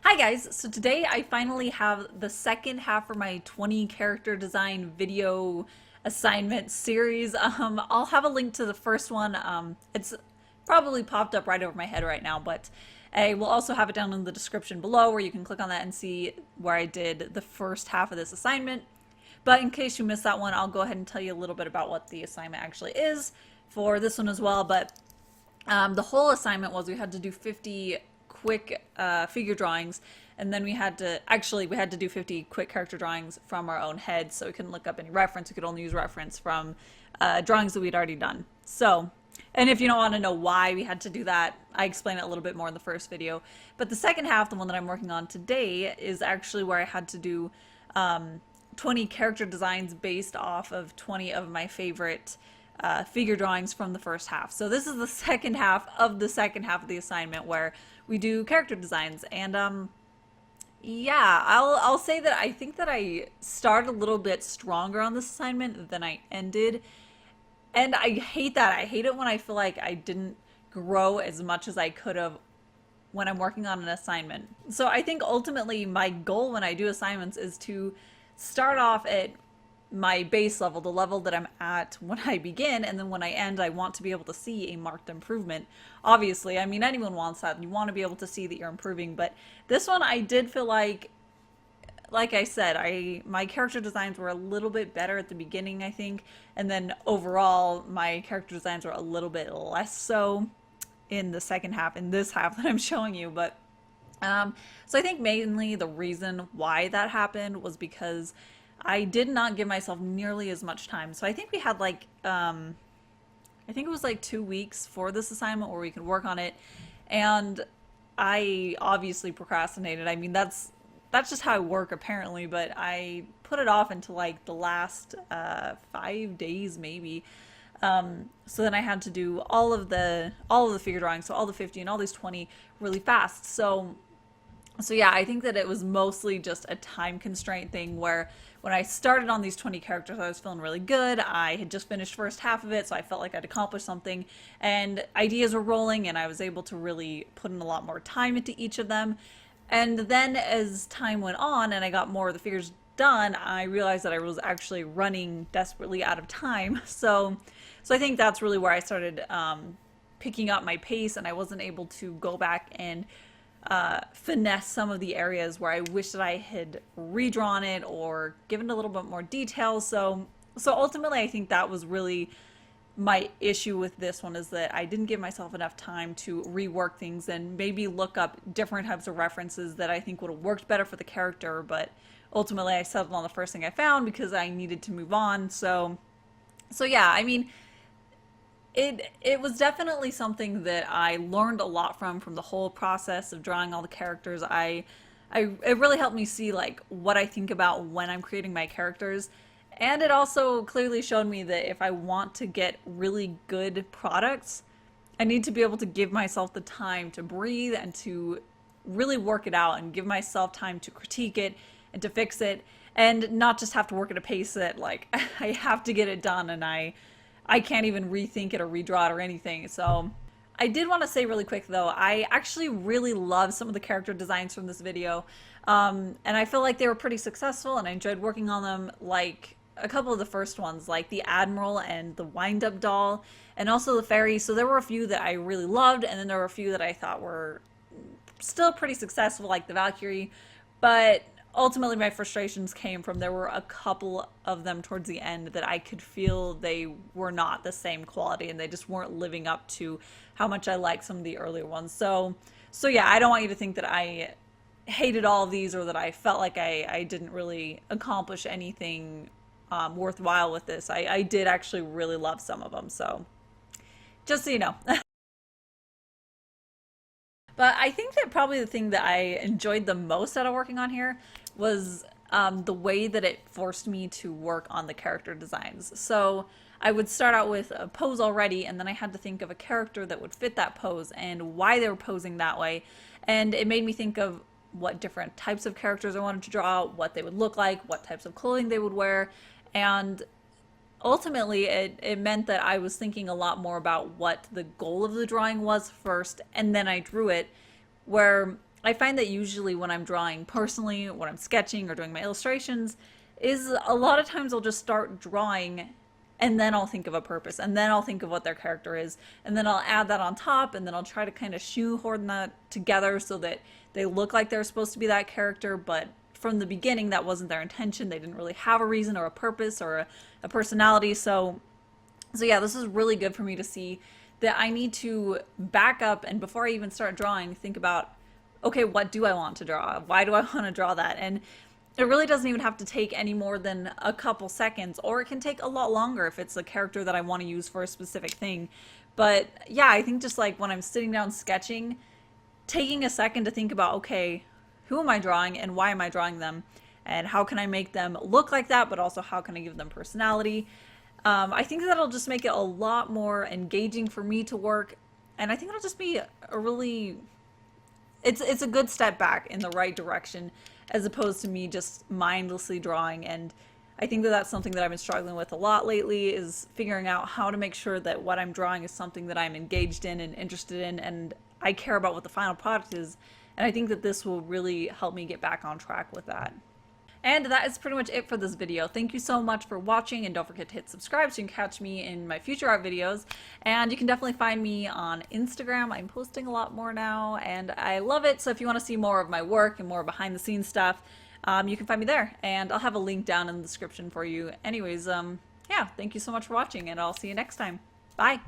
Hi guys, so today I finally have the second half for my 20 character design video assignment series. I'll have a link to the first one. It's probably popped up right over my head right now, but I will also have it down in the description below where you can click on that and see where I did the first half of this assignment. But in case you missed that one, I'll go ahead and tell you a little bit about what the assignment actually is for this one as well. But the whole assignment was we had to do 50 quick figure drawings, and then we had to do 50 quick character drawings from our own heads, so we couldn't look up any reference. We could only use reference from drawings that we'd already done. So, and if you don't want to know why we had to do that, I explain it a little bit more in the first video. But the second half, the one that I'm working on today, is actually where I had to do 20 character designs based off of 20 of my favorite figure drawings from the first half. So this is the second half of the assignment where we do character designs. And yeah, I'll say that I think that I started a little bit stronger on this assignment than I ended. And I hate that. I hate it when I feel like I didn't grow as much as I could have when I'm working on an assignment. So I think ultimately my goal when I do assignments is to start off at my base level, the level that I'm at when I begin, and then when I end, I want to be able to see a marked improvement. Obviously, I mean, anyone wants that. You want to be able to see that you're improving, but this one I did feel like I said, my character designs were a little bit better at the beginning, I think, and then overall my character designs were a little bit less so in the second half, in this half that I'm showing you. But so I think mainly the reason why that happened was because I did not give myself nearly as much time. So I think we had I think it was like 2 weeks for this assignment where we could work on it, and I obviously procrastinated. I mean, that's just how I work apparently, but I put it off until like the last 5 days maybe. So then I had to do all of the figure drawings, so all the 50 and all these 20 really fast. So yeah, I think that it was mostly just a time constraint thing where when I started on these 20 characters, I was feeling really good. I had just finished first half of it, so I felt like I'd accomplished something, and ideas were rolling, and I was able to really put in a lot more time into each of them. And then as time went on and I got more of the figures done, I realized that I was actually running desperately out of time. So I think that's really where I started picking up my pace, and I wasn't able to go back and finesse some of the areas where I wish that I had redrawn it or given a little bit more detail. So ultimately, I think that was really my issue with this one, is that I didn't give myself enough time to rework things and maybe look up different types of references that I think would have worked better for the character. But ultimately, I settled on the first thing I found because I needed to move on. So yeah, I mean, it was definitely something that I learned a lot from the whole process of drawing all the characters. I it really helped me see like what I think about when I'm creating my characters. And it also clearly showed me that if I want to get really good products, I need to be able to give myself the time to breathe and to really work it out and give myself time to critique it and to fix it, and not just have to work at a pace that like I have to get it done, and I can't even rethink it or redraw it or anything. So I did want to say really quick though, I actually really love some of the character designs from this video. And I feel like they were pretty successful and I enjoyed working on them, like a couple of the first ones, like the Admiral and the wind-up doll, and also the fairy. So there were a few that I really loved, and then there were a few that I thought were still pretty successful, like the Valkyrie. But ultimately, my frustrations came from there were a couple of them towards the end that I could feel they were not the same quality and they just weren't living up to how much I liked some of the earlier ones. So yeah, I don't want you to think that I hated all of these or that I felt like I didn't really accomplish anything worthwhile with this. I did actually really love some of them. So just so you know. But I think that probably the thing that I enjoyed the most out of working on here was the way that it forced me to work on the character designs. So I would start out with a pose already, and then I had to think of a character that would fit that pose and why they were posing that way. And it made me think of what different types of characters I wanted to draw, what they would look like, what types of clothing they would wear, and ultimately it meant that I was thinking a lot more about what the goal of the drawing was first, and then I drew it, where I find that usually when I'm drawing personally, when I'm sketching or doing my illustrations, is a lot of times I'll just start drawing and then I'll think of a purpose and then I'll think of what their character is and then I'll add that on top and then I'll try to kind of shoehorn that together so that they look like they're supposed to be that character, but from the beginning that wasn't their intention. They didn't really have a reason or a purpose or a personality. So yeah, this is really good for me to see that I need to back up and before I even start drawing, think about, okay, what do I want to draw? Why do I want to draw that? And it really doesn't even have to take any more than a couple seconds, or it can take a lot longer if it's a character that I want to use for a specific thing. But yeah, I think just like when I'm sitting down sketching, taking a second to think about, okay, who am I drawing and why am I drawing them? And how can I make them look like that, but also how can I give them personality? I think that'll just make it a lot more engaging for me to work. And I think it'll just be a really, it's a good step back in the right direction as opposed to me just mindlessly drawing. And I think that that's something that I've been struggling with a lot lately is figuring out how to make sure that what I'm drawing is something that I'm engaged in and interested in and I care about what the final product is. And I think that this will really help me get back on track with that. And that is pretty much it for this video. Thank you so much for watching, and don't forget to hit subscribe so you can catch me in my future art videos. And you can definitely find me on Instagram. I'm posting a lot more now, and I love it. So if you want to see more of my work and more behind the scenes stuff, you can find me there. And I'll have a link down in the description for you. Anyways, yeah, thank you so much for watching, and I'll see you next time. Bye!